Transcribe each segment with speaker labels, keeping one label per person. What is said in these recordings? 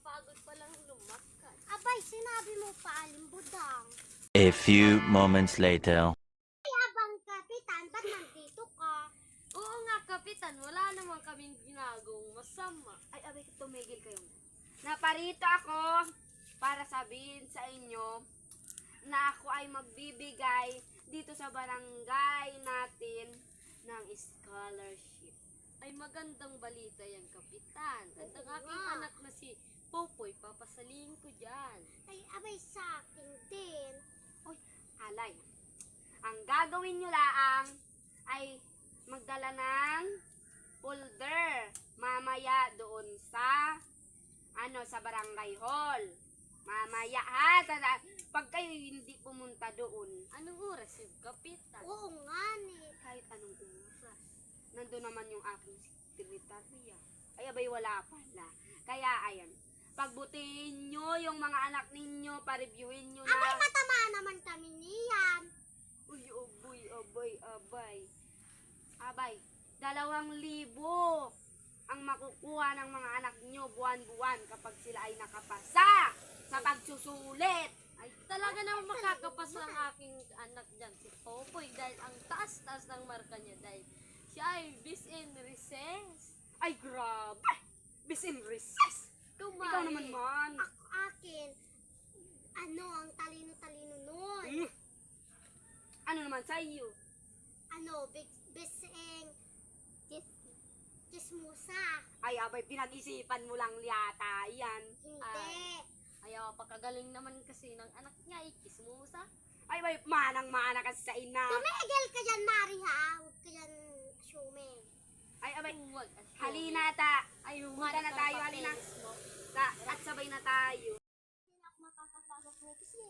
Speaker 1: nakakapagod palang lumakad.
Speaker 2: Abay, sinabi mo pa, alimbudang.
Speaker 3: A few moments later.
Speaker 2: Abang kapitan, ba't nandito ka?
Speaker 1: Oo nga, Kapitan, wala naman kaming ginagawang masama.
Speaker 4: Ay, abay, tumigil kayo. Naparito ako para sabihin sa inyo na ako ay magbibigay dito sa barangay natin ng scholarship.
Speaker 1: Ay magandang balita yan, Kapitan. At ang aking
Speaker 2: nga.
Speaker 1: anak na si Popoy, papasaling ko dyan.
Speaker 2: Ay, abay, sa akin din.
Speaker 4: Uy, alay. Ang gagawin nyo laang ay magdala ng folder mamaya doon sa sa barangay hall. Mamaya ha, pag kayo hindi pumunta doon,
Speaker 1: Anong oras yung Kapitan?
Speaker 2: Oo nga, ni.
Speaker 4: kahit anong oras, nandun naman yung aking sekretarya. Ay, abay, wala pala. Kaya, ayan, pagbutihin nyo yung mga anak ninyo, pa-reviewin nyo
Speaker 2: Abay,
Speaker 4: na.
Speaker 2: matama naman kami niyan.
Speaker 4: Uy, aboy, abay, abay. Abay, 2,000 ang makukuha ng mga anak nyo buwan-buwan kapag sila ay nakapasa sa pagsusulit.
Speaker 1: Ay talaga naman makakapasa ang aking anak dyan, si Popoy. Dahil ang taas-taas ng marka niya. Dahil siya ay bis in recess.
Speaker 4: Ay, grabe! Bisin recess! Ikaw naman man.
Speaker 2: Akin, ang talino-talino nun.
Speaker 4: Hmm. Ano naman sa iyo?
Speaker 2: Bising, chismusa.
Speaker 4: Ay, abay, pinag-isipan mo lang yata yan.
Speaker 2: Hindi.
Speaker 1: Ayaw, pagkagaling naman kasi ng anak niya, ikismusa.
Speaker 4: Ay, bay, manang-mana kasi sa ina.
Speaker 2: Tumigil ka dyan, Mari, ha? Huwag ka dyan, assuming.
Speaker 4: Ay, abay,
Speaker 1: Huwag.
Speaker 4: halina ta.
Speaker 1: Ay,
Speaker 4: Punta na tayo, halina. At sabay na tayo.
Speaker 2: Hindi na ako makakapagod kasi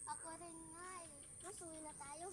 Speaker 2: ako rin nga eh. Masuwi na tayo.